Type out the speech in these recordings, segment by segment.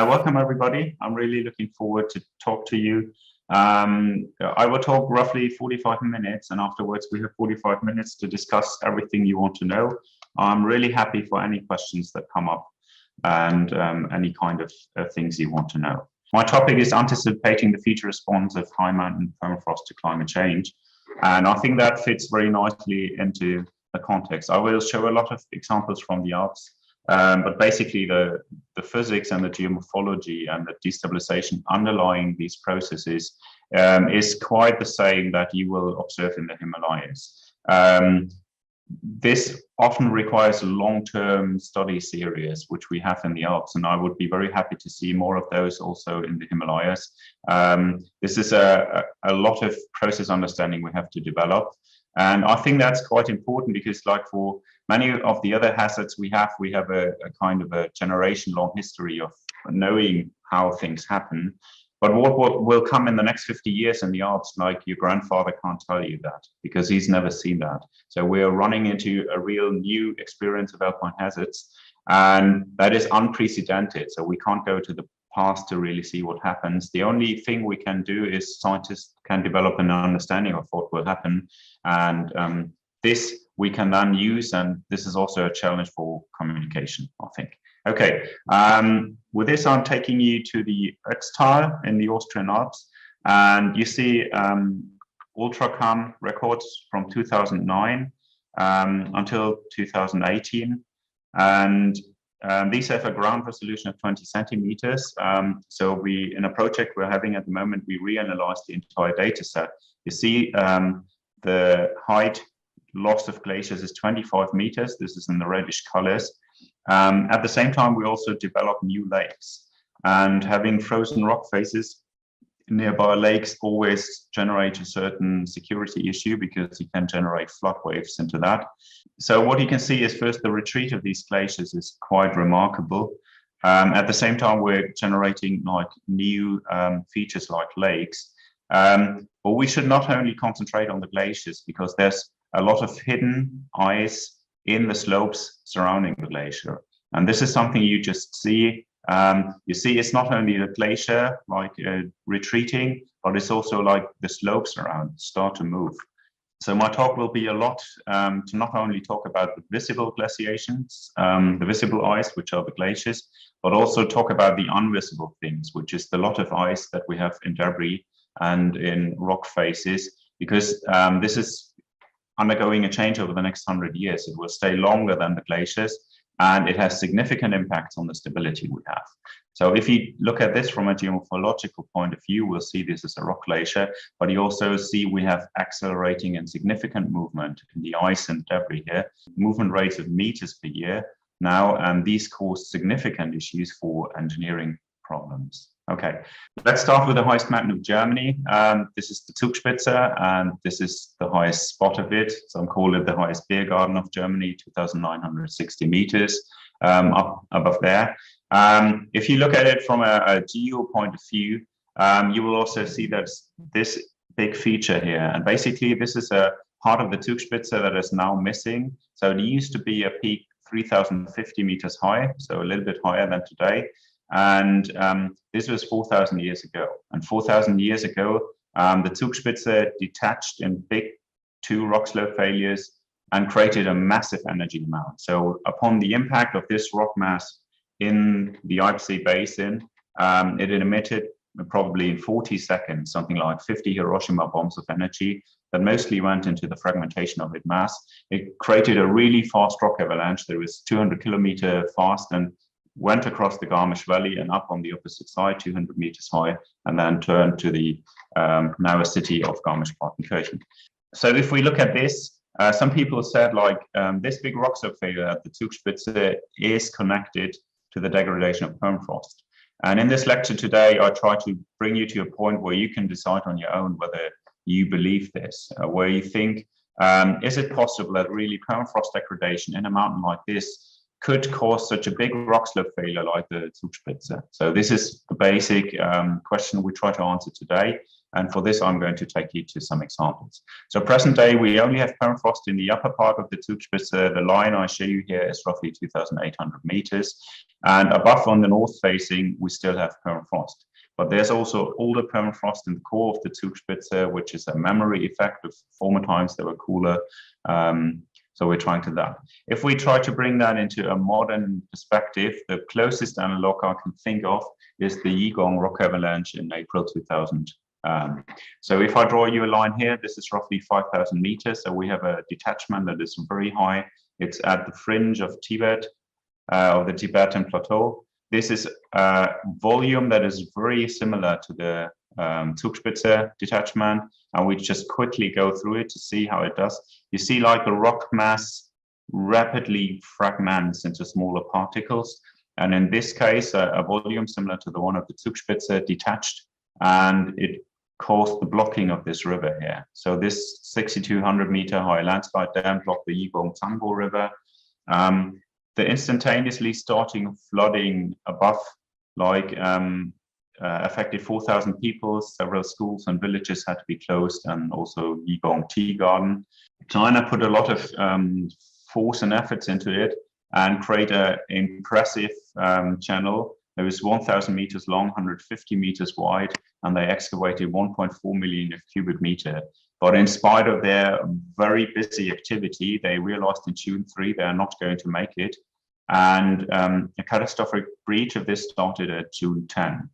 Welcome everybody. I'm really looking forward to talk to you. I will talk roughly 45 minutes, and afterwards we have 45 minutes to discuss everything you want to know. I'm really happy for any questions that come up and any kind of things you want to know. My topic is anticipating the future response of high mountain permafrost to climate change. And I think that fits very nicely into the context. I will show a lot of examples from the Alps. But basically the physics and the geomorphology and the destabilization underlying these processes is quite the same that you will observe in the Himalayas. This often requires a long-term study series, which we have in the Alps, and I would be very happy to see more of those also in the Himalayas. This is a lot of process understanding we have to develop. And I think that's quite important because, like for many of the other hazards we have a kind of a generation-long history of knowing how things happen. But what will come in the next 50 years in the Alps, like your grandfather can't tell you that because he's never seen that. So we're running into a real new experience of alpine hazards, and that is unprecedented. So we can't go to the past to really see what happens. The only thing we can do is scientists can develop an understanding of what will happen, and this we can then use, and this is also a challenge for communication, I think. Okay, with this I'm taking you to the Ötztal in the Austrian Alps, and you see UltraCam records from 2009 until 2018, and these have a ground resolution of 20 centimeters. So we, in a project we're having at the moment, we reanalyze the entire data set. You see the height loss of glaciers is 25 meters. This is in the reddish colors. At the same time, we also develop new lakes, and having frozen rock faces nearby lakes always generate a certain security issue because you can generate flood waves into that. So what you can see is first the retreat of these glaciers is quite remarkable. At the same time, we're generating like new features like lakes. But we should not only concentrate on the glaciers because there's a lot of hidden ice in the slopes surrounding the glacier. And this is something you just see. You see, it's not only the glacier like retreating, but it's also like the slopes around start to move. So my talk will be a lot to not only talk about the visible glaciations, the visible ice, which are the glaciers, but also talk about the invisible things, which is the lot of ice that we have in debris and in rock faces, because this is undergoing a change over the next 100 years. It will stay longer than the glaciers, and it has significant impacts on the stability we have. So if you look at this from a geomorphological point of view, we'll see this as a rock glacier, but you also see we have accelerating and significant movement in the ice and debris here, movement rates of meters per year now, and these cause significant issues for engineering problems. Okay, let's start with the highest mountain of Germany. This is the Zugspitze, and this is the highest spot of it. Some call it the highest beer garden of Germany, 2,960 meters up above there. If you look at it from a geo point of view, you will also see that this big feature here. And basically, this is a part of the Zugspitze that is now missing. So it used to be a peak 3,050 meters high, so a little bit higher than today. And this was 4,000 years ago. And 4,000 years ago, the Zugspitze detached in big two rock slope failures and created a massive energy amount. So upon the impact of this rock mass in the Yangtze Basin, it emitted probably in 40 seconds, something like 50 Hiroshima bombs of energy that mostly went into the fragmentation of its mass. It created a really fast rock avalanche that was 200 kilometers fast and went across the Garmisch Valley and up on the opposite side, 200 meters high, and then turned to the now a city of Garmisch-Partenkirchen. So if we look at this, some people said like this big rock slope failure at the Zugspitze is connected to the degradation of permafrost. And in this lecture today, I try to bring you to a point where you can decide on your own whether you believe this, where you think, is it possible that really permafrost degradation in a mountain like this could cause such a big rock slope failure like the Zugspitze? So this is the basic question we try to answer today. And for this, I'm going to take you to some examples. So present day, we only have permafrost in the upper part of the Zugspitze. The line I show you here is roughly 2,800 meters. And above on the north facing, we still have permafrost. But there's also older permafrost in the core of the Zugspitze, which is a memory effect of former times they were cooler. So we're trying to that. If we try to bring that into a modern perspective, the closest analog I can think of is the Yigong rock avalanche in April 2000. So if I draw you a line here, this is roughly 5,000 meters. So we have a detachment that is very high. It's at the fringe of Tibet, of the Tibetan plateau. This is a volume that is very similar to the Zugspitze detachment, and we just quickly go through it to see how it does. You see like the rock mass rapidly fragments into smaller particles, and in this case a volume similar to the one of the Zugspitze detached, and it caused the blocking of this river here. So this 6,200 meter high landslide dam blocked the Yigong Tangbo River. The instantaneously starting flooding above like affected 4,000 people. Several schools and villages had to be closed, and also Yigong Tea Garden. China put a lot of force and efforts into it and create an impressive channel. It was 1,000 meters long, 150 meters wide, and they excavated 1.4 million cubic meter. But in spite of their very busy activity, they realized in June 3 they are not going to make it. And a catastrophic breach of this started at June 10.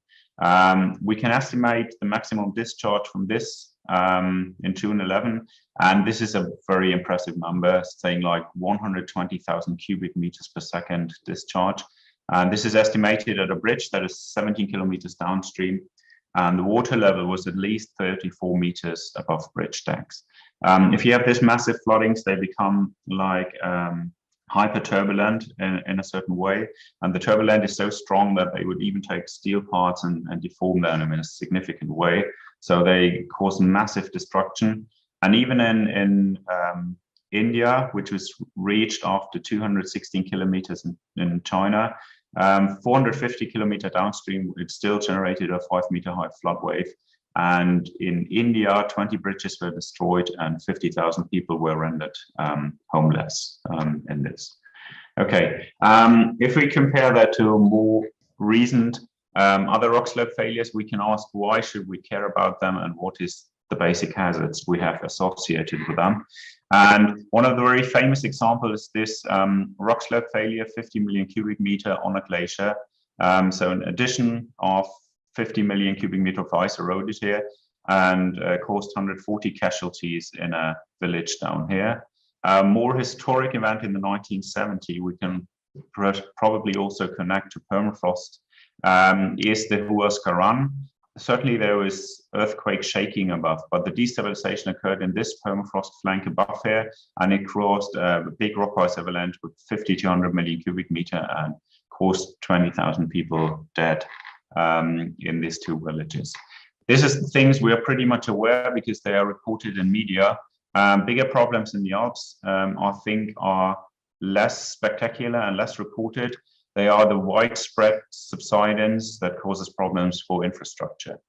We can estimate the maximum discharge from this in June 11, and this is a very impressive number, saying like 120,000 cubic meters per second discharge. And this is estimated at a bridge that is 17 kilometers downstream, and the water level was at least 34 meters above bridge decks. If you have this massive floodings, they become like hyper turbulent in a certain way, and the turbulent is so strong that they would even take steel parts and deform them in a significant way. So they cause massive destruction. And even in India, which was reached after 216 kilometers in China, 450 kilometer downstream, it still generated a 5-meter high flood wave. And in India, 20 bridges were destroyed and 50,000 people were rendered homeless in this. Okay, if we compare that to more recent other rock slope failures, we can ask why should we care about them and what is the basic hazards we have associated with them. And one of the very famous examples is this rock slope failure, 50 million cubic meter on a glacier. So an addition of 50 million cubic meter of ice eroded here and caused 140 casualties in a village down here. A more historic event in the 1970s, we can probably also connect to permafrost, is the Huasca Run. Certainly there was earthquake shaking above, but the destabilization occurred in this permafrost flank above here, and it caused a big rock ice avalanche with 50 to 100 million cubic meter and caused 20,000 people dead in these two villages. This is things we are pretty much aware because they are reported in media. Bigger problems in the Alps, I think, are less spectacular and less reported. They are the widespread subsidence that causes problems for infrastructure.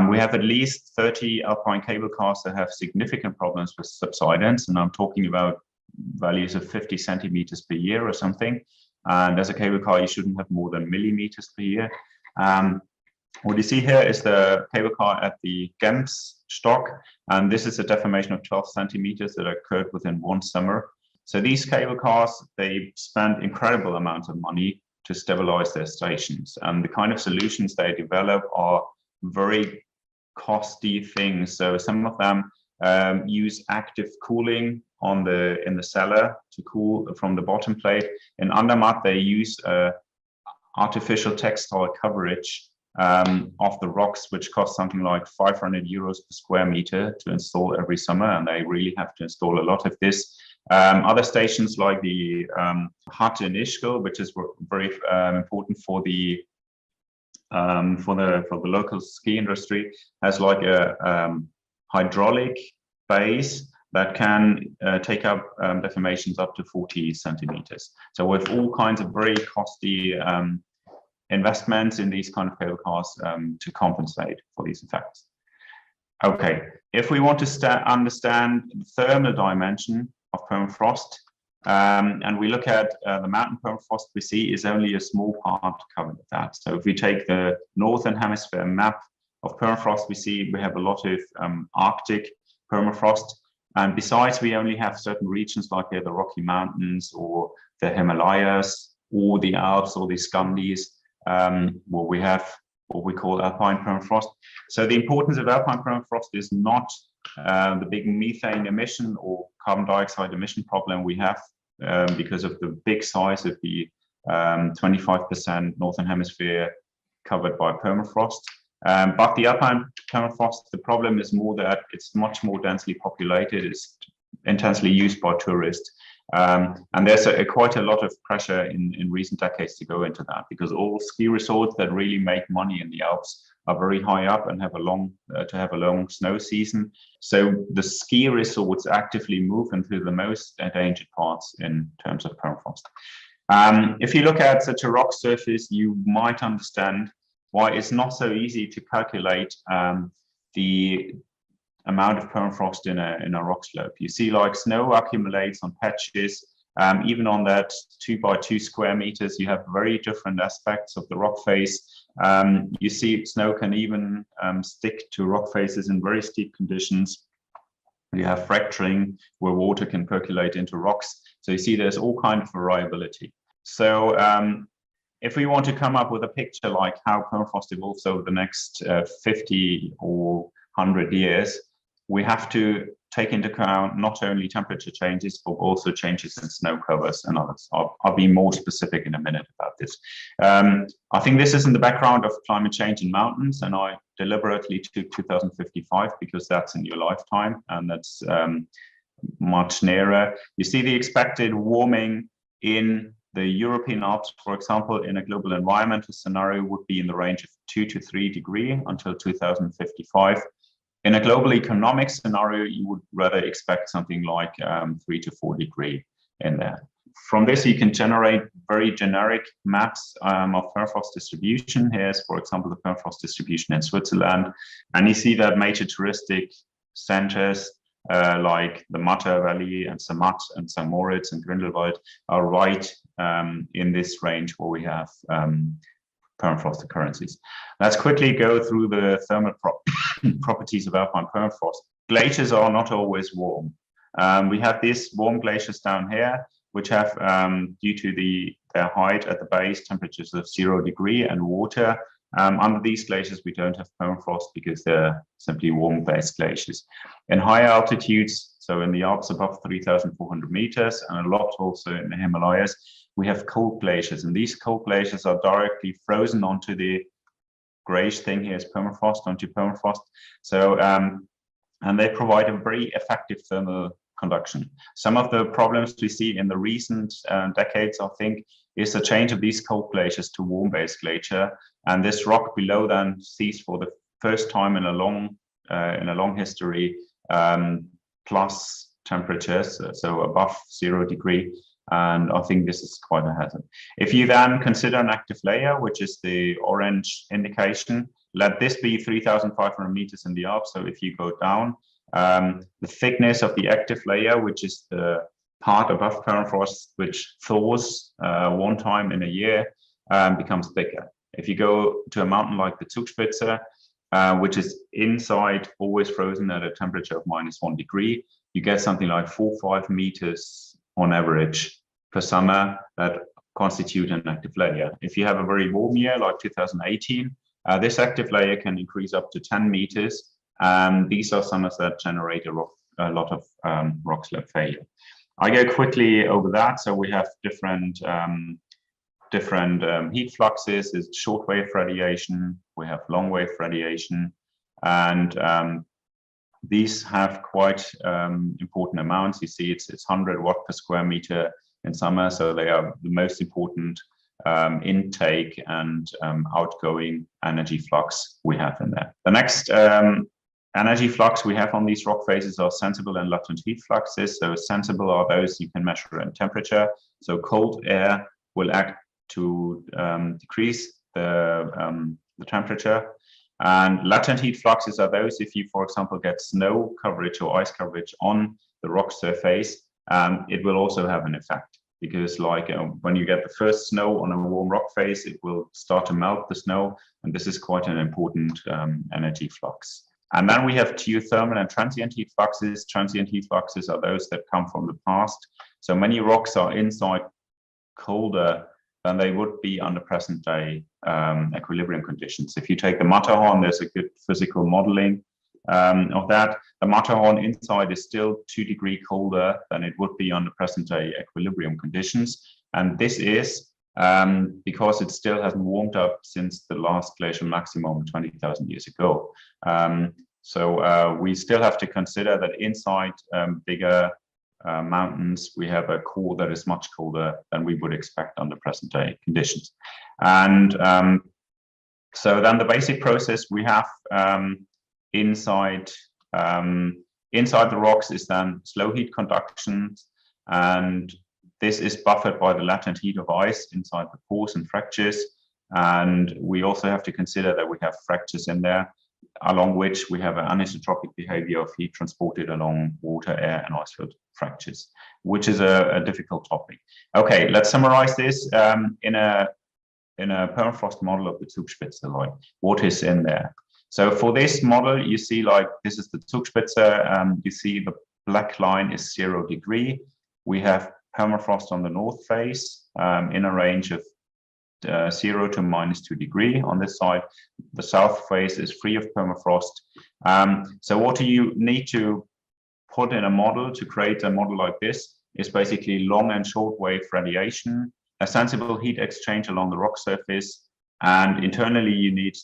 We have at least 30 alpine cable cars that have significant problems with subsidence, and I'm talking about values of 50 centimeters per year or something. And as a cable car, you shouldn't have more than millimeters per year. What you see here is the cable car at the Gems stock, and this is a deformation of 12 centimeters that occurred within one summer. So these cable cars, they spend incredible amounts of money to stabilize their stations, and the kind of solutions they develop are very costly things. So some of them use active cooling in the cellar to cool from the bottom plate. In Andermatt, they use artificial textile coverage of the rocks, which costs something like 500 euros per square meter to install every summer, and they really have to install a lot of this. Other stations like the hut in Ischgl, which is very important for the local ski industry, has like a hydraulic base that can take up deformations up to 40 centimeters. So with all kinds of very costly investments in these kind of cable cars to compensate for these effects. Okay, if we want to understand the thermal dimension of permafrost, and we look at the mountain permafrost, we see is only a small part covered with that. So if we take the northern hemisphere map of permafrost, we see we have a lot of Arctic permafrost. And besides, we only have certain regions like the Rocky Mountains or the Himalayas or the Alps or the Scandis, where we have what we call alpine permafrost. So the importance of alpine permafrost is not the big methane emission or carbon dioxide emission problem we have because of the big size of the 25% northern hemisphere covered by permafrost. But the alpine permafrost, the problem is more that it's much more densely populated, it's intensely used by tourists. And there's quite a lot of pressure in recent decades to go into that, because all ski resorts that really make money in the Alps are very high up and have a long snow season. So the ski resorts actively move into the most endangered parts in terms of permafrost. If you look at such a rock surface, you might understand why it's not so easy to calculate the amount of permafrost in a rock slope. You see, like, snow accumulates on patches. Even on that 2 by 2 square meters, you have very different aspects of the rock face. You see, snow can even stick to rock faces in very steep conditions. You have fracturing where water can percolate into rocks. So you see, there's all kinds of variability. So if we want to come up with a picture like how permafrost evolves over the next 50 or 100 years, we have to take into account not only temperature changes, but also changes in snow covers and others. I'll be more specific in a minute about this. I think this is in the background of climate change in mountains, and I deliberately took 2055 because that's in your lifetime, and that's much nearer. You see the expected warming in the European Alps, for example, in a global environmental scenario would be in the range of 2 to 3 degrees until 2055. In a global economic scenario, you would rather expect something like 3 to 4 degrees in there. From this, you can generate very generic maps of permafrost distribution. Here's, for example, the permafrost distribution in Switzerland. And you see that major touristic centers like the Matter Valley and Zermatt and St. Moritz and Grindelwald are right in this range where we have permafrost occurrences. Let's quickly go through the thermal properties of alpine permafrost. Glaciers are not always warm. We have these warm glaciers down here, which have, due to their height at the base, temperatures of 0 degrees and water. Under these glaciers, we don't have permafrost because they're simply warm-based glaciers. In higher altitudes, so in the Alps above 3,400 meters, and a lot also in the Himalayas, we have cold glaciers, and these cold glaciers are directly frozen onto the grayish thing here is permafrost, onto permafrost. So, and they provide a very effective thermal conduction. Some of the problems we see in the recent decades, I think, is the change of these cold glaciers to warm-based glacier, and this rock below then sees for the first time in a long history plus temperatures, so above 0 degrees. And I think this is quite a hazard. If you then consider an active layer, which is the orange indication, let this be 3,500 meters in the Alps. So if you go down, the thickness of the active layer, which is the part above permafrost, which thaws one time in a year, becomes bigger. If you go to a mountain like the Zugspitze, which is inside, always frozen at a temperature of -1 degree, you get something like 4 or 5 meters on average per summer that constitute an active layer. If you have a very warm year like 2018, this active layer can increase up to 10 meters. These are summers that generate a lot of rock slope failure. I go quickly over that. So we have different heat fluxes. There's shortwave radiation. We have long-wave radiation, and these have quite important amounts. You see, it's 100 watt per square meter in summer, so they are the most important intake and outgoing energy flux we have in there. The next energy flux we have on these rock faces are sensible and latent heat fluxes. So sensible are those you can measure in temperature. So cold air will act to decrease the temperature. And latent heat fluxes are those if you, for example, get snow coverage or ice coverage on the rock surface, it will also have an effect. Because like when you get the first snow on a warm rock face, it will start to melt the snow. And this is quite an important energy flux. And then we have geothermal and transient heat fluxes. Transient heat fluxes are those that come from the past. So many rocks are inside colder than they would be under present day equilibrium conditions. If you take the Matterhorn, there's a good physical modeling of that. The Matterhorn inside is still 2 degrees colder than it would be under present day equilibrium conditions. And this is because it still hasn't warmed up since the last glacial maximum 20,000 years ago. So we still have to consider that inside bigger mountains, we have a core that is much colder than we would expect under present day conditions. And so then the basic process we have inside the rocks is then slow heat conduction, and this is buffered by the latent heat of ice inside the pores and fractures. And we also have to consider that we have fractures in there, along which we have an anisotropic behavior of heat transported along water, air, and ice-filled fractures, which is a difficult topic. Okay, let's summarize this in a permafrost model of the Zugspitze, like what is in there. So for this model, you see like this is the Zugspitze. You see the black line is 0 degree. We have permafrost on the north face in a range of 0 to -2 degrees. On this side, the south face is free of permafrost. So what do you need to put in a model to create a model like this is basically long and short wave radiation, a sensible heat exchange along the rock surface, and internally you need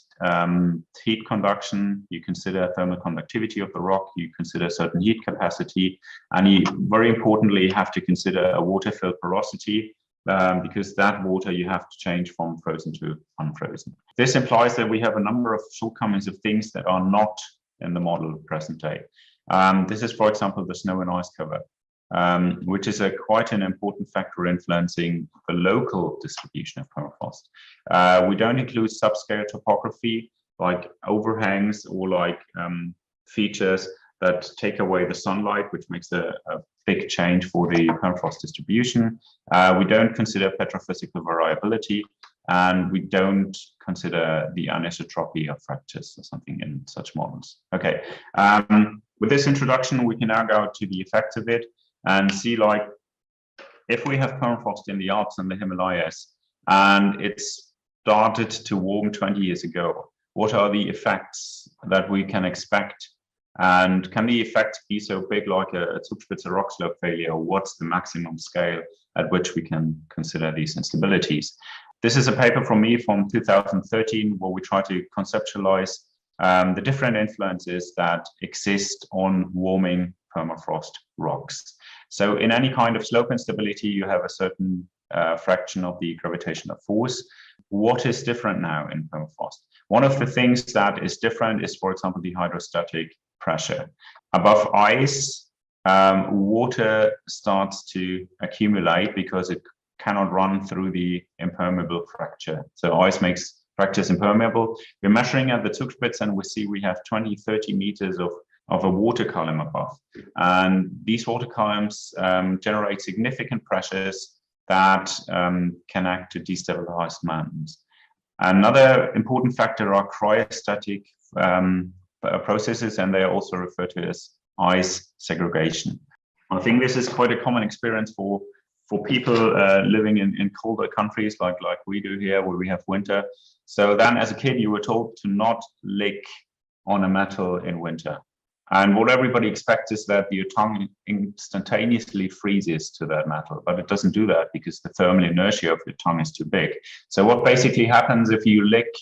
heat conduction. You consider thermal conductivity of the rock, you consider certain heat capacity, and you very importantly have to consider a water-filled porosity, because that water you have to change from frozen to unfrozen. This implies that we have a number of shortcomings of things that are not in the model present day. This is, for example, the snow and ice cover, which is quite an important factor influencing the local distribution of permafrost. We don't include subscale topography like overhangs or like features that take away the sunlight, which makes a big change for the permafrost distribution. We don't consider petrophysical variability, and we don't consider the anisotropy of fractures or something in such models. Okay, with this introduction, we can now go to the effects of it and see, like, if we have permafrost in the Alps and the Himalayas, and it's started to warm 20 years ago, what are the effects that we can expect? And can the effects be so big like a Zugspitze rock slope failure? What's the maximum scale at which we can consider these instabilities? This is a paper from me from 2013 where we try to conceptualize the different influences that exist on warming permafrost rocks. So in any kind of slope instability, you have a certain fraction of the gravitational force. What is different now in permafrost? One of the things that is different is, for example, the hydrostatic pressure. Above ice, water starts to accumulate because it cannot run through the impermeable fracture. So ice makes fractures impermeable. We're measuring at the Zugspitze and we see we have 20, 30 meters of a water column above. And these water columns generate significant pressures that can act to destabilize mountains. Another important factor are cryostatic processes, and they are also referred to as ice segregation. I think this is quite a common experience for people living in colder countries like we do here, where we have winter. So then as a kid, you were told to not lick on a metal in winter. And what everybody expects is that your tongue instantaneously freezes to that metal, but it doesn't do that because the thermal inertia of your tongue is too big. So what basically happens if you lick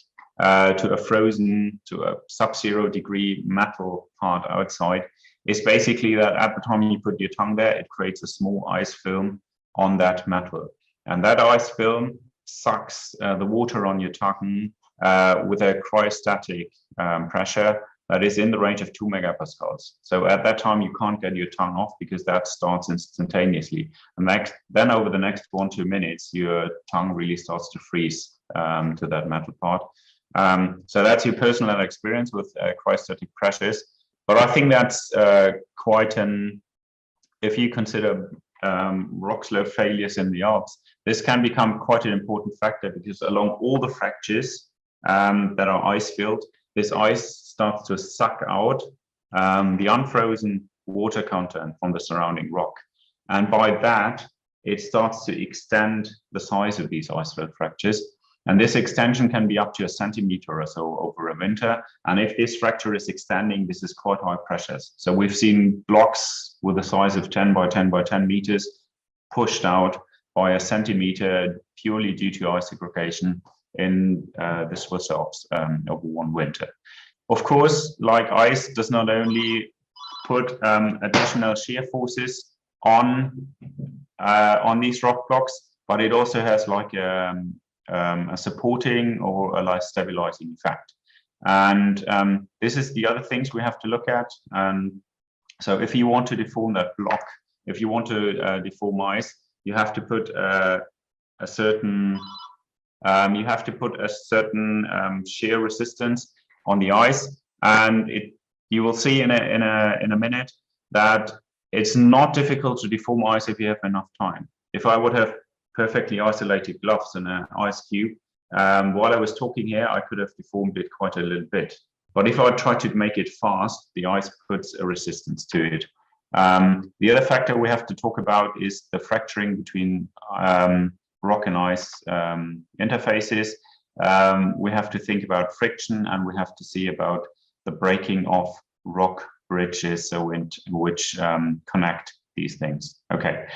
to a sub-0 degree metal part outside is basically that at the time you put your tongue there, it creates a small ice film on that metal. And that ice film sucks the water on your tongue with a cryostatic pressure that is in the range of 2 megapascals. So at that time, you can't get your tongue off because that starts instantaneously. And then over the next 1-2 minutes, your tongue really starts to freeze to that metal part. So that's your personal experience with cryostatic pressures. But I think that's quite an, if you consider rock slope failures in the Alps, this can become quite an important factor, because along all the fractures that are ice-filled, this ice starts to suck out the unfrozen water content from the surrounding rock. And by that, it starts to extend the size of these ice-filled fractures. And this extension can be up to 1 centimeter or so over a winter. And if this fracture is extending, this is quite high pressures. So we've seen blocks with a size of 10 by 10 by 10 meters pushed out by 1 centimeter purely due to ice aggregation in the Swiss Alps over one winter. Of course, like ice does not only put additional shear forces on these rock blocks, but it also has like a supporting or a like stabilizing effect. And this is the other things we have to look at. So if you want to deform that block, if you want to deform ice, you have to put a certain shear resistance on the ice, and you will see in a minute that it's not difficult to deform ice if you have enough time. If I would have perfectly isolated gloves and an ice cube, while I was talking here, I could have deformed it quite a little bit. But if I try to make it fast, the ice puts a resistance to it. The other factor we have to talk about is the fracturing between rock and ice interfaces. We have to think about friction, and we have to see about the breaking of rock bridges, so which connect these things. Okay,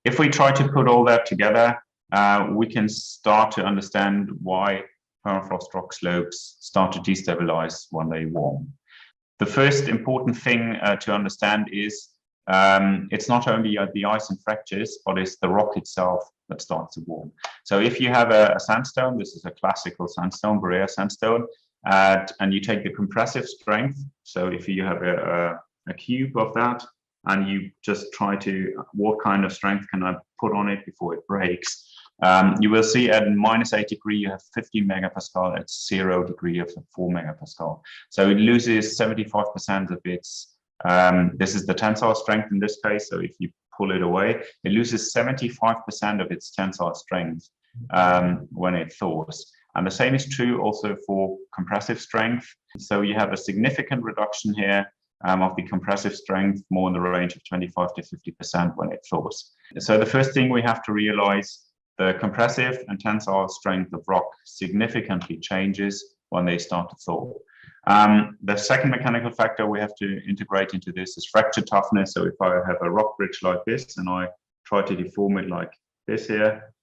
if we try to put all that together, we can start to understand why permafrost rock slopes start to destabilize when they warm. The first important thing to understand is it's not only the ice and fractures, but it's the rock itself that starts to warm. So if you have a sandstone, this is a classical sandstone, Berea sandstone, and you take the compressive strength. So if you have a cube of that, and you just try to, what kind of strength can I put on it before it breaks? You will see at -8 degrees, you have 50 megapascal, at 0 degree of 4 megapascal. So it loses 75% of its, this is the tensile strength in this case. So if you pull it away, it loses 75% of its tensile strength when it thaws. And the same is true also for compressive strength. So you have a significant reduction here of the compressive strength, more in the range of 25 to 50% when it thaws. So the first thing we have to realize, the compressive and tensile strength of rock significantly changes when they start to thaw. The second mechanical factor we have to integrate into this is fracture toughness. So if I have a rock bridge like this and I try to deform it like this here,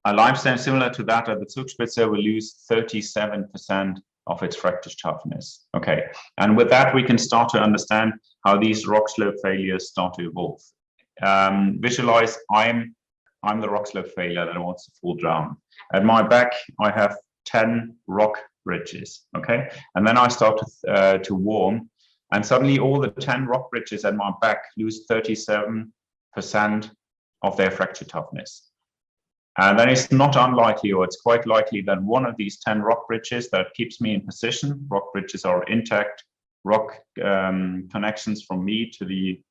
a limestone similar to that at the Zugspitze will lose 37% of its fracture toughness. Okay, and with that we can start to understand how these rock slope failures start to evolve. Visualize I'm the rock slope failure that wants to fall down. At my back I have 10 rock bridges. Okay, and then I start to warm, and suddenly all the 10 rock bridges at my back lose 37% of their fracture toughness. And then it's not unlikely, or it's quite likely, that one of these 10 rock bridges that keeps me in position, rock bridges are intact rock connections from me to the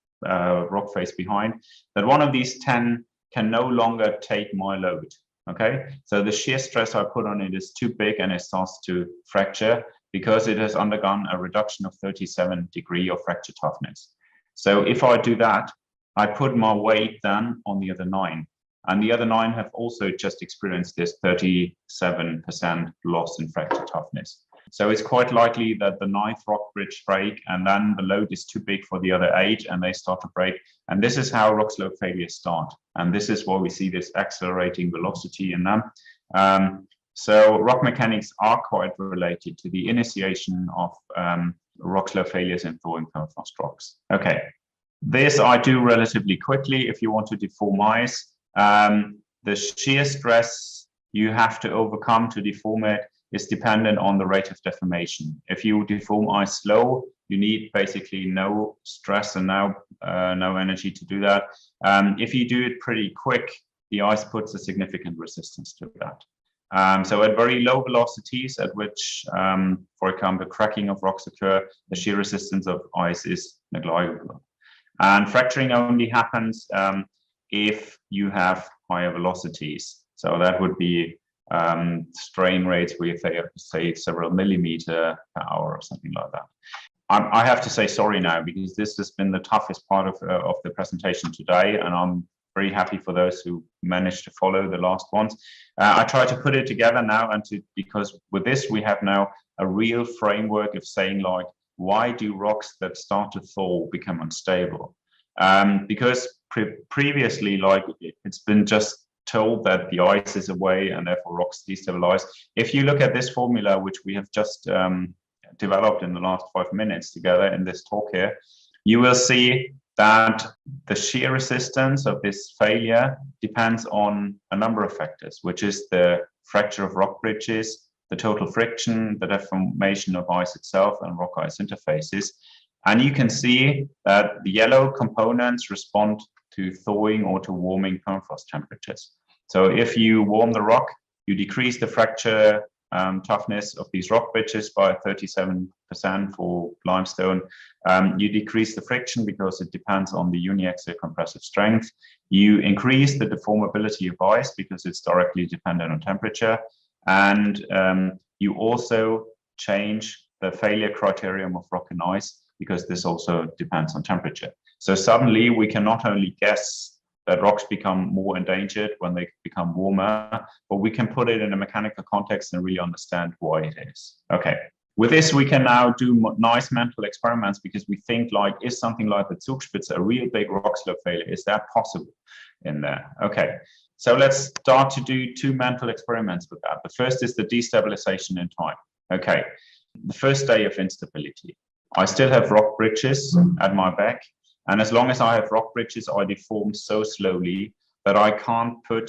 rock face behind, that one of these 10 can no longer take my load. Okay, so the shear stress I put on it is too big and it starts to fracture because it has undergone a reduction of 37 degrees of fracture toughness. So if I do that, I put my weight then on the other 9. And the other 9 have also just experienced this 37% loss in fracture toughness. So it's quite likely that the 9th rock bridge break, and then the load is too big for the other 8 and they start to break. And this is how rock slope failures start. And this is why we see this accelerating velocity in them. So rock mechanics are quite related to the initiation of rock slope failures in thawing permafrost rocks. Okay, this I do relatively quickly. If you want to deform ice, the shear stress you have to overcome to deform it is dependent on the rate of deformation. If you deform ice slow, you need basically no stress and no energy to do that. If you do it pretty quick, the ice puts a significant resistance to that. So at very low velocities at which, for example, cracking of rocks occur, the shear resistance of ice is negligible. And fracturing only happens if you have higher velocities. So that would be strain rates where you say several millimeter per hour or something like that. I have to say sorry now, because this has been the toughest part of the presentation today, and I'm very happy for those who managed to follow the last ones. I try to put it together now, because with this we have now a real framework of saying, like, why do rocks that start to thaw become unstable? Because previously, like, it's been just told that the ice is away and therefore rocks destabilize. If you look at this formula, which we have just developed in the last 5 minutes together in this talk here, you will see that the shear resistance of this failure depends on a number of factors, which is the fracture of rock bridges, the total friction, the deformation of ice itself, and rock-ice interfaces. And you can see that the yellow components respond to thawing or to warming permafrost temperatures. So if you warm the rock, you decrease the fracture toughness of these rock bridges by 37% for limestone. You decrease the friction because it depends on the uniaxial compressive strength. You increase the deformability of ice because it's directly dependent on temperature. And you also change the failure criterion of rock and ice because this also depends on temperature. So suddenly we can not only guess that rocks become more endangered when they become warmer, but we can put it in a mechanical context and really understand why it is. Okay, with this we can now do nice mental experiments, because we think, like, is something like the Zugspitze a real big rock slope failure? Is that possible in there? Okay, so let's start to do 2 mental experiments with that. The first is the destabilization in time. Okay, the first day of instability. I still have rock bridges at my back. And as long as I have rock bridges, I deform so slowly that I can't put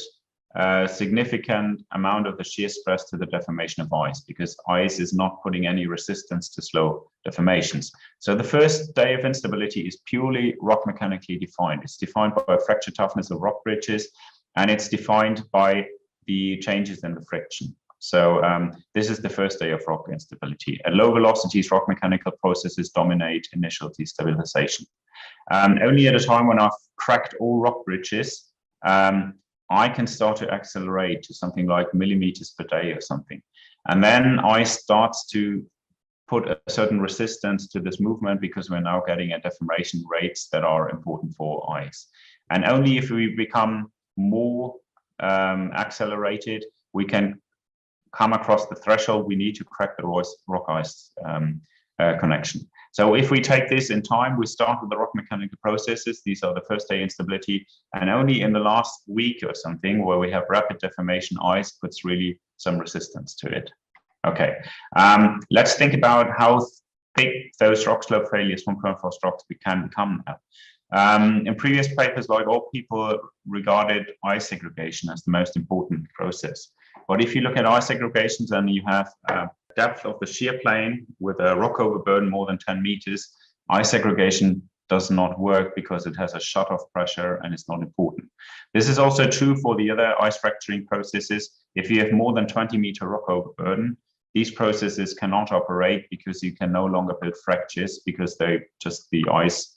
a significant amount of the shear stress to the deformation of ice, because ice is not putting any resistance to slow deformations. So the first day of instability is purely rock mechanically defined. It's defined by fracture toughness of rock bridges, and it's defined by the changes in the friction. So this is the first day of rock instability. At low velocities, rock mechanical processes dominate initial destabilization. Only at a time when I've cracked all rock bridges, I can start to accelerate to something like millimeters per day or something. And then ice starts to put a certain resistance to this movement, because we're now getting a deformation rates that are important for ice. And only if we become more accelerated, we can come across the threshold we need to crack the rock-ice connection. So if we take this in time, we start with the rock mechanical processes. These are the first day instability. And only in the last week or something, where we have rapid deformation, ice puts really some resistance to it. Okay, let's think about how big those rock slope failures from permafrost rocks can become now. In previous papers, like, all people regarded ice segregation as the most important process. But if you look at ice segregations and you have depth of the shear plane with a rock overburden more than 10 meters, ice segregation does not work because it has a shut-off pressure and it's not important. This is also true for the other ice fracturing processes. If you have more than 20-meter rock overburden, these processes cannot operate because you can no longer build fractures, because the ice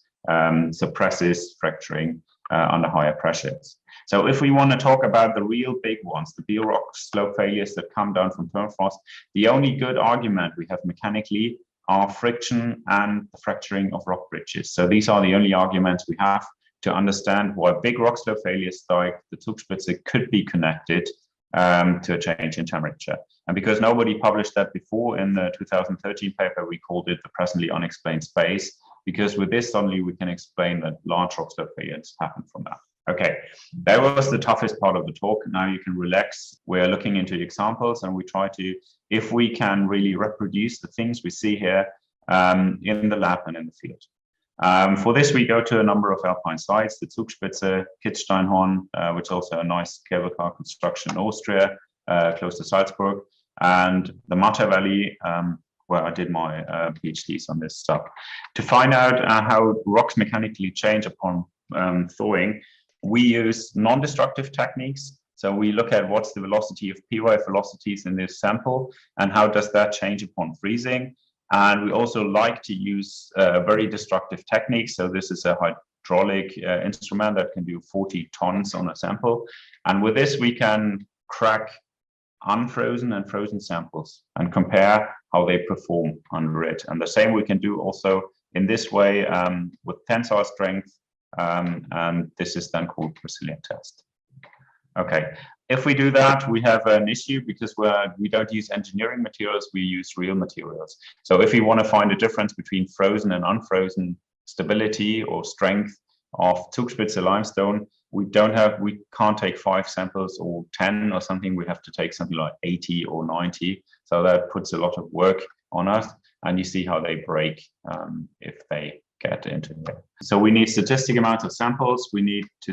suppresses fracturing under higher pressures. So if we want to talk about the real big ones, the big rock slope failures that come down from permafrost, the only good argument we have mechanically are friction and the fracturing of rock bridges. So these are the only arguments we have to understand why big rock slope failures like the Zugspitze could be connected to a change in temperature. And because nobody published that before in the 2013 paper, we called it the presently unexplained space, because with this suddenly we can explain that large rock slope failures happen from that. Okay, that was the toughest part of the talk. Now you can relax. We're looking into examples, and we try to, if we can, really reproduce the things we see here in the lab and in the field. For this, we go to a number of alpine sites: the Zugspitze, Kitzsteinhorn, which is also a nice cable car construction in Austria, close to Salzburg, and the Matter Valley, where I did my PhDs on this stuff. To find out how rocks mechanically change upon thawing, we use non-destructive techniques. So we look at what's the velocity of P-wave velocities in this sample and how does that change upon freezing. And we also like to use very destructive techniques. So this is a hydraulic instrument that can do 40 tons on a sample. And with this, we can crack unfrozen and frozen samples and compare how they perform under it. And the same we can do also in this way with tensile strength. And this is then called Brazilian test. Okay, if we do that, we have an issue because we don't use engineering materials, we use real materials. So if we want to find a difference between frozen and unfrozen stability or strength of Zugspitze limestone, we can't take 5 samples or 10 or something. We have to take something like 80 or 90. So that puts a lot of work on us, and you see how they break if they get into it. So we need statistic amounts of samples. We need to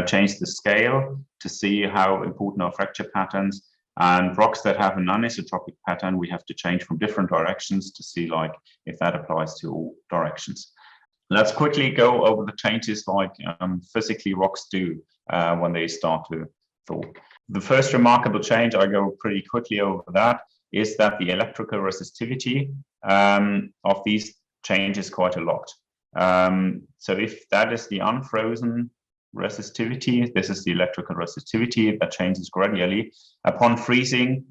change the scale to see how important are fracture patterns. And rocks that have an anisotropic pattern, we have to change from different directions to see like if that applies to all directions. Let's quickly go over the changes like physically rocks do when they start to thaw. The first remarkable change, I go pretty quickly over that, is that the electrical resistivity of these changes quite a lot. So if that is the unfrozen resistivity, this is the electrical resistivity that changes gradually. Upon freezing,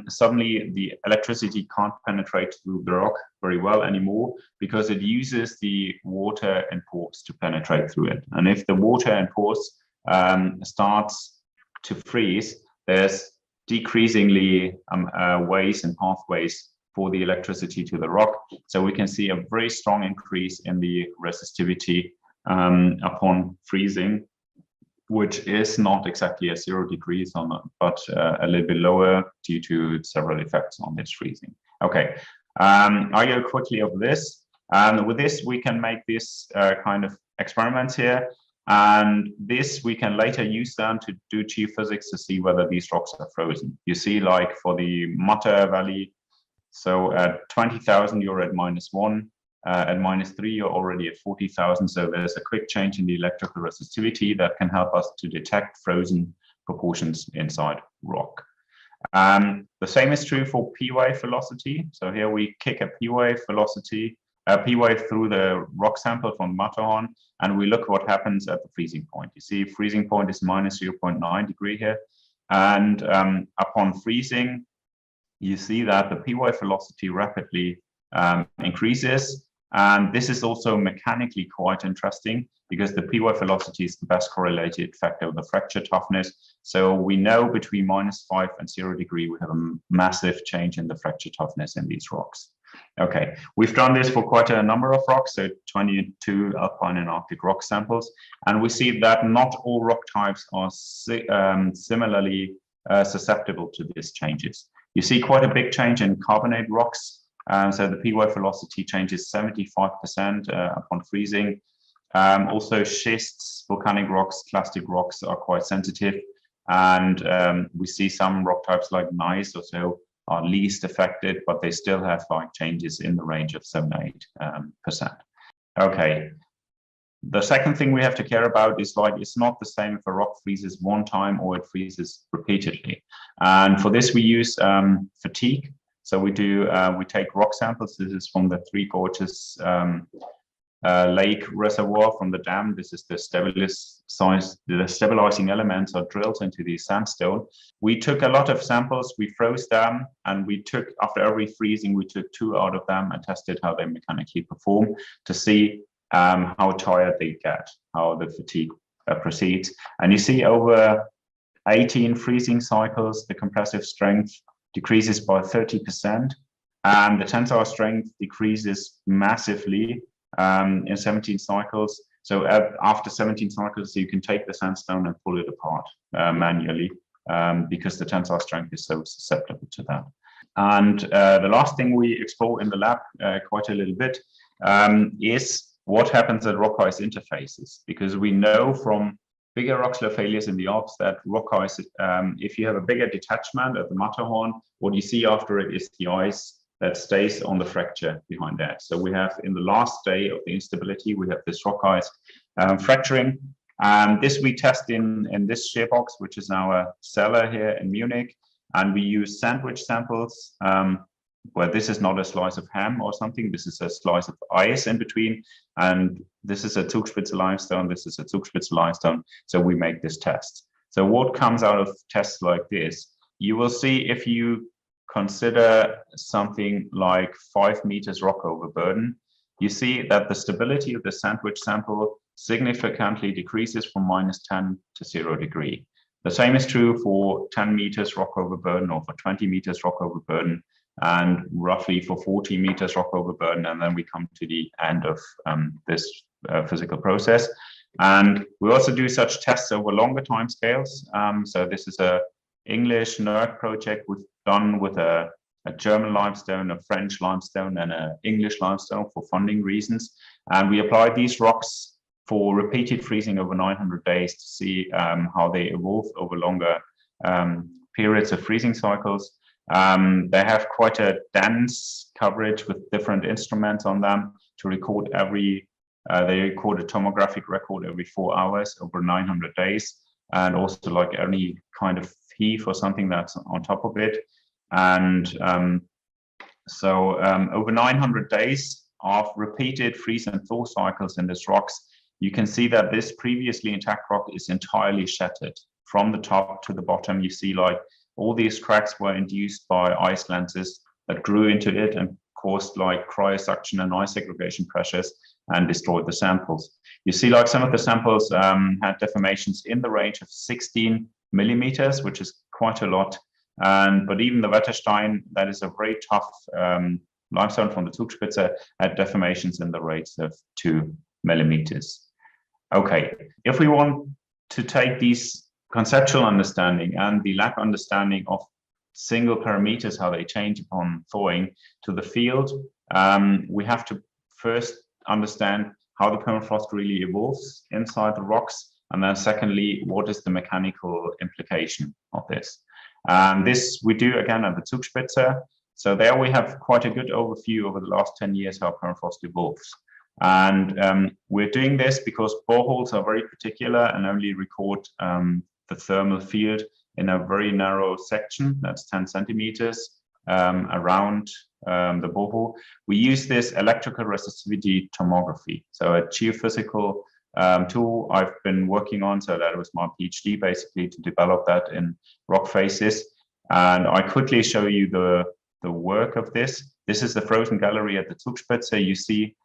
suddenly the electricity can't penetrate through the rock very well anymore because it uses the water and pores to penetrate through it. And if the water and pores starts to freeze, there's decreasingly ways and pathways for the electricity to the rock. So we can see a very strong increase in the resistivity upon freezing, which is not exactly a 0 degrees but a little bit lower due to several effects on this freezing. Okay, I go quickly over this. And with this, we can make this kind of experiments here. And this we can later use them to do geophysics to see whether these rocks are frozen. You see, like for the Matter Valley, so at 20,000, you're at -1. At -3, you're already at 40,000. So there's a quick change in the electrical resistivity that can help us to detect frozen proportions inside rock. The same is true for P-wave velocity. So here we kick a P-wave velocity, P-wave through the rock sample from Matterhorn, and we look what happens at the freezing point. You see, freezing point is -0.9 degree here. And upon freezing, you see that the P-wave velocity rapidly increases. And this is also mechanically quite interesting because the P-wave velocity is the best correlated factor with the fracture toughness. So we know between -5 and 0 degree, we have a massive change in the fracture toughness in these rocks. Okay, we've done this for quite a number of rocks, so 22 alpine and Arctic rock samples. And we see that not all rock types are similarly susceptible to these changes. You see quite a big change in carbonate rocks. So the P-wave velocity changes 75% upon freezing. Also schists, volcanic rocks, clastic rocks are quite sensitive. And we see some rock types like gneiss or so are least affected, but they still have like changes in the range of 7–8%. Okay. The second thing we have to care about is like, it's not the same if a rock freezes one time or it freezes repeatedly. And for this, we use fatigue. So we take rock samples. This is from the Three Gorges lake reservoir from the dam. This is the stabilizing elements are drilled into the sandstone. We took a lot of samples, we froze them, and we took, after every freezing, we took 2 out of them and tested how they mechanically perform to see how tired they get, how the fatigue proceeds. And you see over 18 freezing cycles, the compressive strength decreases by 30%, and the tensile strength decreases massively in 17 cycles. So after 17 cycles, you can take the sandstone and pull it apart manually because the tensile strength is so susceptible to that. And the last thing we explore in the lab quite a little bit is what happens at rock ice interfaces, because we know from bigger rock slope failures in the Alps that rock ice, if you have a bigger detachment at the Matterhorn, what you see after it is the ice that stays on the fracture behind that. So we have, in the last day of the instability, we have this rock ice fracturing, This we test in this shear box, which is our cellar here in Munich, and we use sandwich samples, where this is not a slice of ham or something, this is a slice of ice in between, and this is a Zugspitze limestone, this is a Zugspitze limestone, so we make this test. So what comes out of tests like this, you will see if you consider something like 5 meters rock overburden, you see that the stability of the sandwich sample significantly decreases from -10 to 0 degree. The same is true for 10 meters rock overburden or for 20 meters rock overburden, and roughly for 40 meters rock overburden, and then we come to the end of this physical process. And we also do such tests over longer time scales. So this is a English NERC project we've done with a German limestone, a French limestone, and an English limestone for funding reasons. And we applied these rocks for repeated freezing over 900 days to see how they evolve over longer periods of freezing cycles. They have quite a dense coverage with different instruments on them to record they record a tomographic record every 4 hours over 900 days, and also like any kind of heave or something that's on top of it. And over 900 days of repeated freeze and thaw cycles in these rocks, you can see that this previously intact rock is entirely shattered. From the top to the bottom, you see like all these cracks were induced by ice lenses that grew into it and caused like cryosuction and ice segregation pressures and destroyed the samples. You see like some of the samples had deformations in the range of 16 millimeters, which is quite a lot. But even the Wetterstein, that is a very tough limestone from the Zugspitze, had deformations in the range of 2 millimeters. Okay, if we want to take these conceptual understanding and the lab understanding of single parameters, how they change upon thawing, to the field, we have to first understand how the permafrost really evolves inside the rocks, and then secondly, what is the mechanical implication of this. This we do again at the Zugspitze. So there we have quite a good overview over the last 10 years how permafrost evolves. And we're doing this because boreholes are very particular and only record the thermal field in a very narrow section, that's 10 centimeters around the borehole. We use this electrical resistivity tomography, so a geophysical tool I've been working on, so that was my PhD basically to develop that in rock faces. And I quickly show you the work of this. This is the frozen gallery at the Zugspitze. You see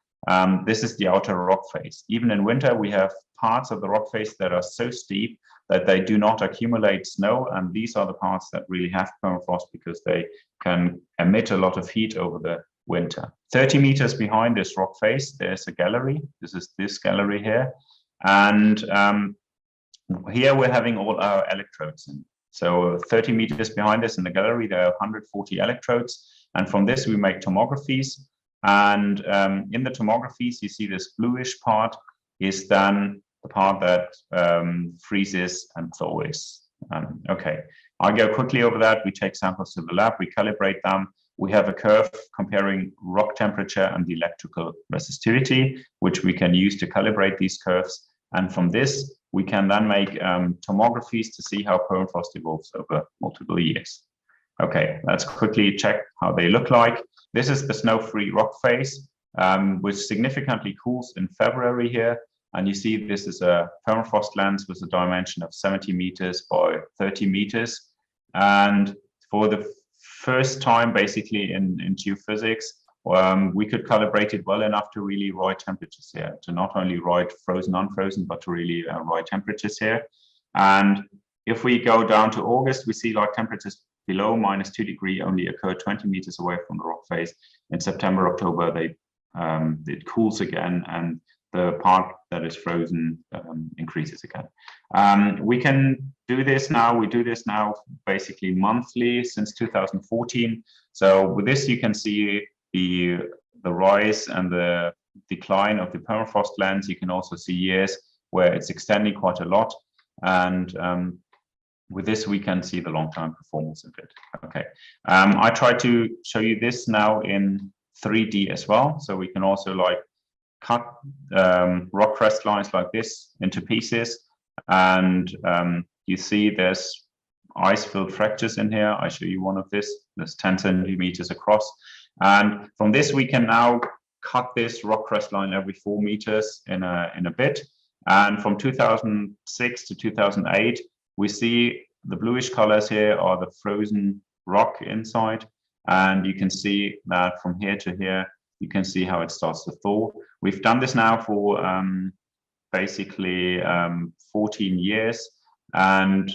this is the outer rock face. Even in winter, we have parts of the rock face that are so steep that they do not accumulate snow, and these are the parts that really have permafrost because they can emit a lot of heat over the winter. 30 meters behind this rock face, there's a gallery. This is this gallery here. And here we're having all our electrodes in. So 30 meters behind us in the gallery, there are 140 electrodes. And from this, we make tomographies. And in the tomographies, you see this bluish part is then the part that freezes and thaws. Okay, I'll go quickly over that. We take samples to the lab, we calibrate them. We have a curve comparing rock temperature and the electrical resistivity, which we can use to calibrate these curves. And from this, we can then make tomographies to see how permafrost evolves over multiple years. Okay, let's quickly check how they look like. This is the snow-free rock face, which significantly cools in February here. And you see this is a permafrost lens with a dimension of 70 meters by 30 meters. And for the first time, basically in geophysics, we could calibrate it well enough to really write temperatures here, to not only write frozen, unfrozen, but to really write temperatures here. And if we go down to August, we see like temperatures below -2 degrees only occur 20 meters away from the rock face. In September, October, it cools again, and the part that is frozen increases again. We can do this now. We do this now basically monthly since 2014. So with this, you can see the rise and the decline of the permafrost lens. You can also see years where it's extending quite a lot. And with this, we can see the long-term performance of it. Okay, I try to show you this now in 3D as well. So we can also like cut rock crest lines like this into pieces, and you see there's ice-filled fractures in here. I show you one of this. There's 10 centimeters across, and from this we can now cut this rock crest line every 4 meters in a bit. And from 2006 to 2008, we see the bluish colors here are the frozen rock inside, and you can see that from here to here, you can see how it starts to thaw. We've done this now for basically 14 years, and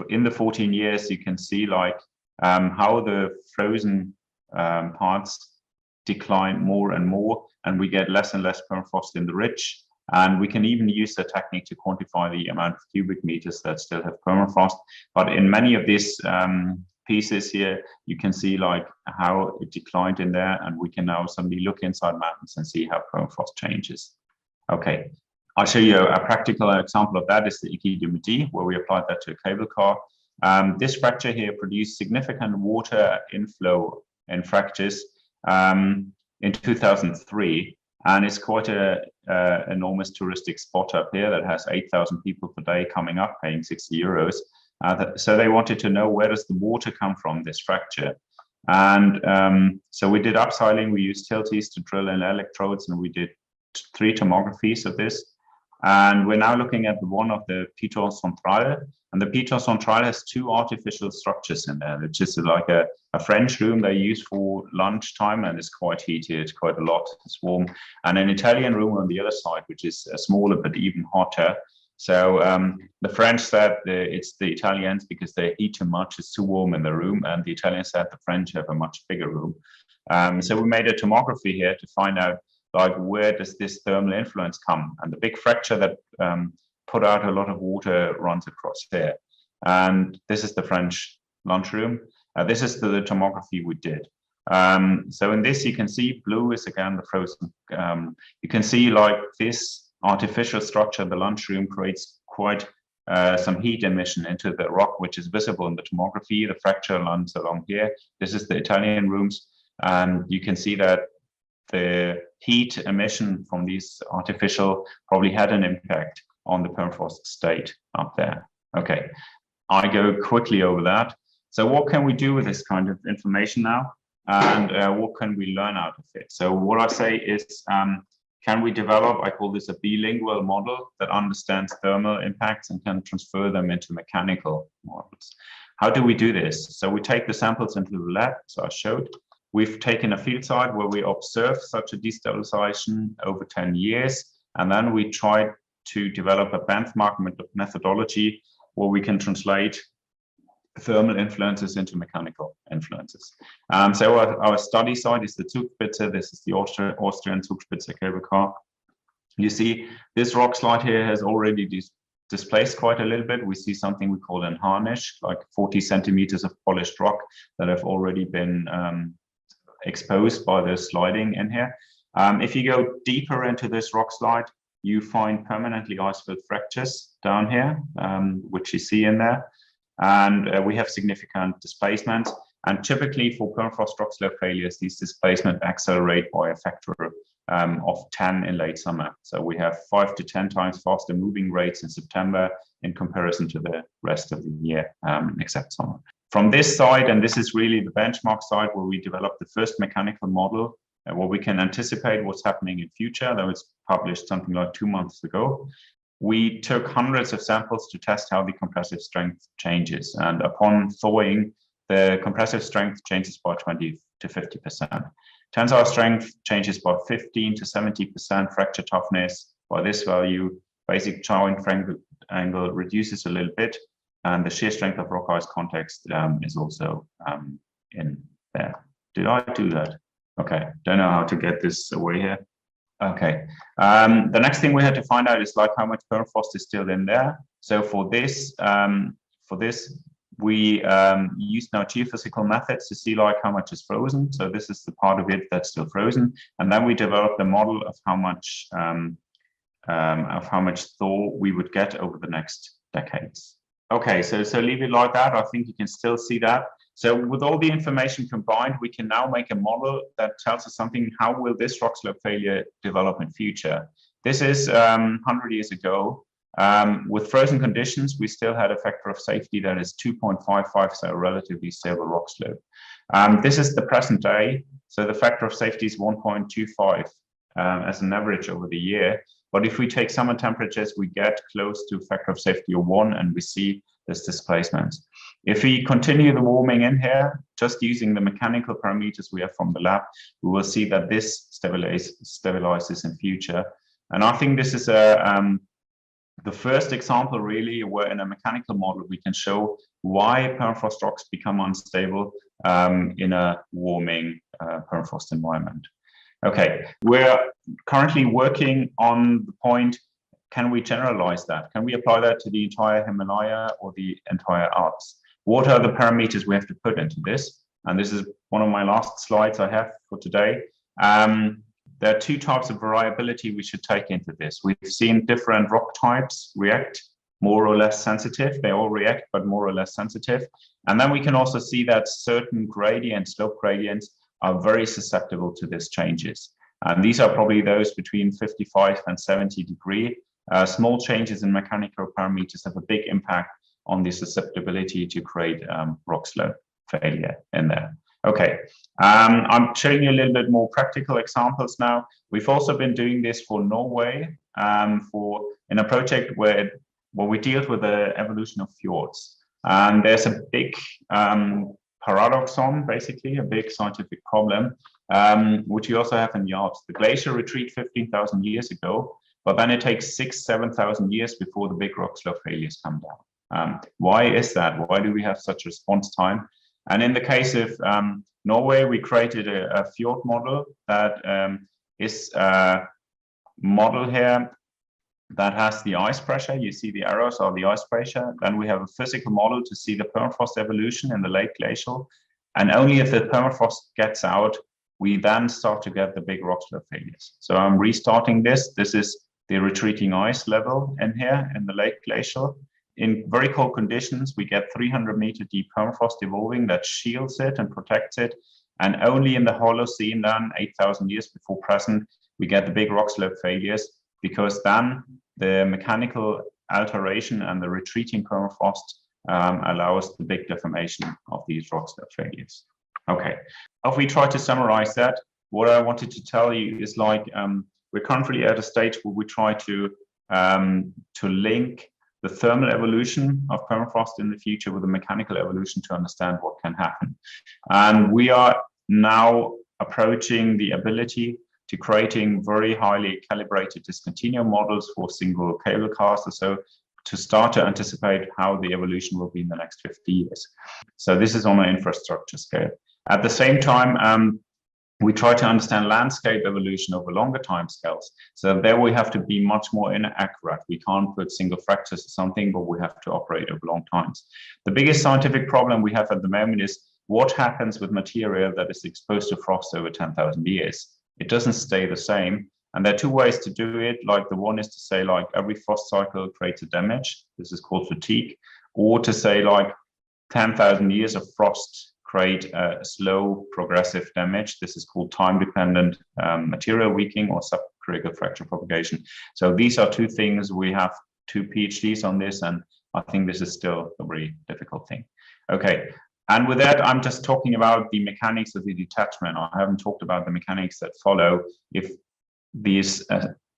in the 14 years, you can see like how the frozen parts decline more and more, and we get less and less permafrost in the ridge. And we can even use the technique to quantify the amount of cubic meters that still have permafrost. But in many of these pieces here, you can see like how it declined in there, and we can now suddenly look inside mountains and see how permafrost changes. Okay, I'll show you a practical example of that. Is the Iki du Midi, where we applied that to a cable car. This fracture here produced significant water inflow in fractures in 2003. And it's quite a enormous touristic spot up here that has 8,000 people per day coming up, paying 60 euros. So they wanted to know, where does the water come from, this fracture? And so we did upsiling. We used tilties to drill in electrodes, and we did 3 tomographies of this. And we're now looking at one of the Piton Central. And the Piton Central has 2 artificial structures in there, which is like a French room they use for lunchtime, and it's quite heated, quite a lot, it's warm. And an Italian room on the other side, which is smaller but even hotter. So the French said it's the Italians because they heat too much, it's too warm in the room, and the Italians said the French have a much bigger room. So we made a tomography here to find out, like, where does this thermal influence come? And the big fracture that put out a lot of water runs across here. And this is the French lunchroom. This is the tomography we did. So in this, you can see blue is again the frozen. You can see like this artificial structure, the lunchroom, creates quite some heat emission into the rock, which is visible in the tomography. The fracture runs along here. This is the Italian rooms. And you can see that the heat emission from these artificial probably had an impact on the permafrost state up there. Okay, I go quickly over that. So what can we do with this kind of information now? And what can we learn out of it? So what I say is, can we develop, I call this a bilingual model that understands thermal impacts and can transfer them into mechanical models. How do we do this? So we take the samples into the lab, so I showed. We've taken a field site where we observe such a destabilization over 10 years, and then we try to develop a benchmark methodology where we can translate thermal influences into mechanical influences. So our study site is the Zugspitze. This is the Austrian Zugspitze cable car. You see, this rock slide here has already displaced quite a little bit. We see something we call an harnish, like 40 centimeters of polished rock that have already been exposed by the sliding in here. If you go deeper into this rock slide, you find permanently ice-filled fractures down here, which you see in there. And we have significant displacement. And typically for permafrost rock slope failures, these displacements accelerate by a factor of 10 in late summer. So we have 5 to 10 times faster moving rates in September in comparison to the rest of the year, except summer. From this side, and this is really the benchmark side where we developed the first mechanical model, where we can anticipate what's happening in future. That was published something like 2 months ago. We took hundreds of samples to test how the compressive strength changes. And upon thawing, the compressive strength changes by 20 to 50%. Tensile strength changes by 15 to 70%. Fracture toughness by this value. Basic joint angle reduces a little bit. And the shear strength of rock ice context is also in there. Did I do that? Okay, don't know how to get this away here. Okay, the next thing we had to find out is like how much permafrost is still in there. So for this we used now geophysical methods to see like how much is frozen. So this is the part of it that's still frozen, and then we developed a model of how much thaw we would get over the next decades. Okay, so leave it like that. I think you can still see that. So with all the information combined, we can now make a model that tells us something, how will this rock slope failure develop in future? This is 100 years ago. With frozen conditions, we still had a factor of safety that is 2.55, so a relatively stable rock slope. This is the present day, so the factor of safety is 1.25 as an average over the year. But if we take summer temperatures, we get close to a factor of safety of 1, and we see this displacement. If we continue the warming in here, just using the mechanical parameters we have from the lab, we will see that this stabilizes in future. And I think this is the first example really where in a mechanical model we can show why permafrost rocks become unstable in a warming permafrost environment. Okay, we're currently working on the point, can we generalize that? Can we apply that to the entire Himalaya or the entire Alps? What are the parameters we have to put into this? And this is one of my last slides I have for today. There are two types of variability we should take into this. We've seen different rock types react more or less sensitive. They all react, but more or less sensitive. And then we can also see that certain gradients, slope gradients, are very susceptible to these changes. And these are probably those between 55 and 70 degrees. Small changes in mechanical parameters have a big impact on the susceptibility to create rock slope failure in there. Okay, I'm showing you a little bit more practical examples now. We've also been doing this for Norway in a project where we deal with the evolution of fjords. And there's a big paradoxon, basically, a big scientific problem, which you also have in the Alps. The glacier retreat 15,000 years ago, but then it takes 6,000–7,000 years before the big rock slope failures come down. Why is that? Why do we have such response time? And in the case of Norway, we created a fjord model that is a model here that has the ice pressure. You see the arrows are the ice pressure. Then we have a physical model to see the permafrost evolution in the late glacial. And only if the permafrost gets out, we then start to get the big rock slope failures. So I'm restarting this. This is the retreating ice level in here in the late glacial. In very cold conditions, we get 300-meter deep permafrost evolving that shields it and protects it. And only in the Holocene, then 8,000 years before present, we get the big rock slope failures, because then the mechanical alteration and the retreating permafrost allows the big deformation of these rock slope failures. Okay, if we try to summarize that, what I wanted to tell you is like we're currently at a stage where we try to link the thermal evolution of permafrost in the future with the mechanical evolution to understand what can happen. And we are now approaching the ability to creating very highly calibrated discontinuum models for single cable cars or so, to start to anticipate how the evolution will be in the next 50 years. So this is on an infrastructure scale. At the same time, we try to understand landscape evolution over longer time scales. So there we have to be much more inaccurate. We can't put single fractures or something, but we have to operate over long times. The biggest scientific problem we have at the moment is what happens with material that is exposed to frost over 10,000 years. It doesn't stay the same. And there are two ways to do it. Like the one is to say like every frost cycle creates a damage. This is called fatigue. Or to say like 10,000 years of frost create a slow progressive damage. This is called time-dependent material weakening or subcritical fracture propagation. So these are two things. We have 2 PhDs on this, and I think this is still a very difficult thing. Okay, and with that, I'm just talking about the mechanics of the detachment. I haven't talked about the mechanics that follow if these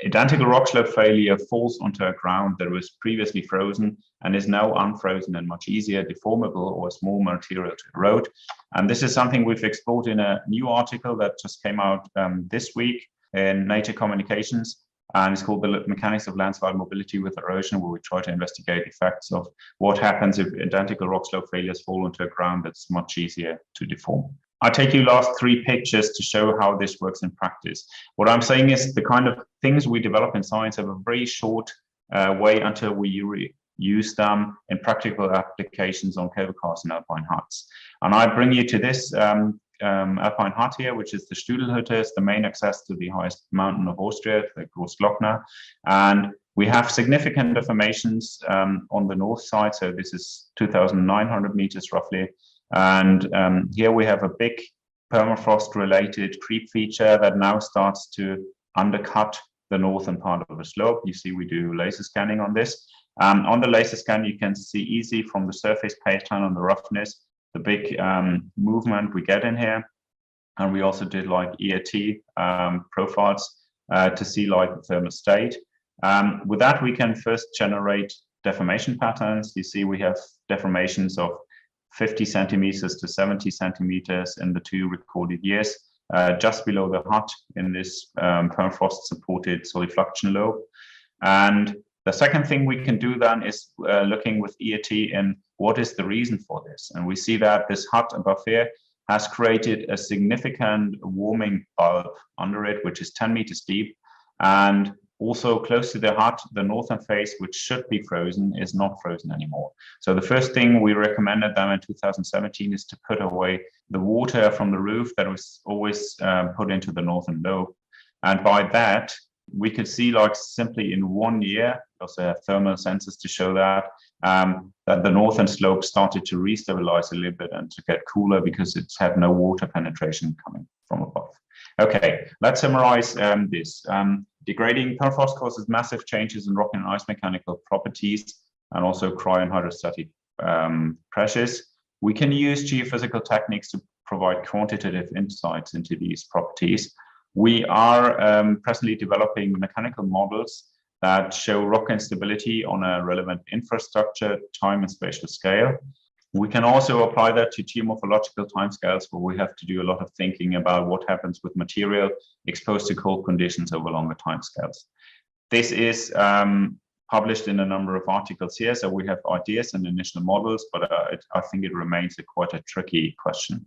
identical rock slope failure falls onto a ground that was previously frozen and is now unfrozen and much easier deformable or small material to erode. And this is something we've explored in a new article that just came out this week in Nature Communications, and it's called The Mechanics of Landslide Mobility with Erosion, where we try to investigate effects of what happens if identical rock slope failures fall onto a ground that's much easier to deform. I take you last 3 pictures to show how this works in practice. What I'm saying is the kind of things we develop in science have a very short way until we use them in practical applications on cable cars and alpine huts. And I bring you to this alpine hut here, which is the Studelhütte. It's the main access to the highest mountain of Austria, the Großglockner. And we have significant deformations on the north side. So this is 2,900 meters roughly. And here we have a big permafrost-related creep feature that now starts to undercut the northern part of the slope. You see we do laser scanning on this. On the laser scan, you can see easy from the surface pattern on the roughness, the big movement we get in here. And we also did like EAT profiles to see like the thermal state. With that, we can first generate deformation patterns. You see we have deformations of 50 centimeters to 70 centimeters in the 2 recorded years, just below the hut in this permafrost supported solifluction lobe. And the second thing we can do then is looking with EAT in what is the reason for this. And we see that this hut above here has created a significant warming bulb under it, which is 10 meters deep. And also close to the hut, the northern face, which should be frozen, is not frozen anymore. So the first thing we recommended them in 2017 is to put away the water from the roof that was always put into the northern lobe. And by that, we could see like simply in 1 year, we also have thermal sensors to show that, that the northern slope started to restabilize a little bit and to get cooler because it's had no water penetration coming from above. Okay, let's summarize this. Degrading permafrost causes massive changes in rock and ice mechanical properties and also cryo and hydrostatic pressures. We can use geophysical techniques to provide quantitative insights into these properties. We are presently developing mechanical models that show rock instability on a relevant infrastructure, time and spatial scale. We can also apply that to geomorphological timescales where we have to do a lot of thinking about what happens with material exposed to cold conditions over longer timescales. This is published in a number of articles here, so we have ideas and initial models, but I think it remains quite a tricky question.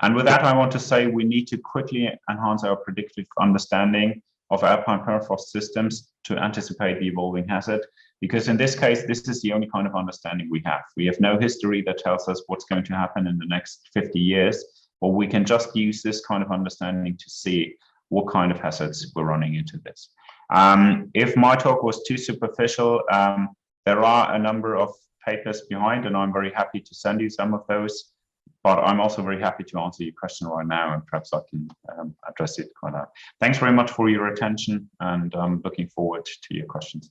And with that, I want to say we need to quickly enhance our predictive understanding of alpine permafrost systems to anticipate the evolving hazard, because in this case, this is the only kind of understanding we have. We have no history that tells us what's going to happen in the next 50 years, or we can just use this kind of understanding to see what kind of hazards we're running into this. If my talk was too superficial, there are a number of papers behind, and I'm very happy to send you some of those. But I'm also very happy to answer your question right now, and perhaps I can address it quite out. Thanks very much for your attention, and I'm looking forward to your questions.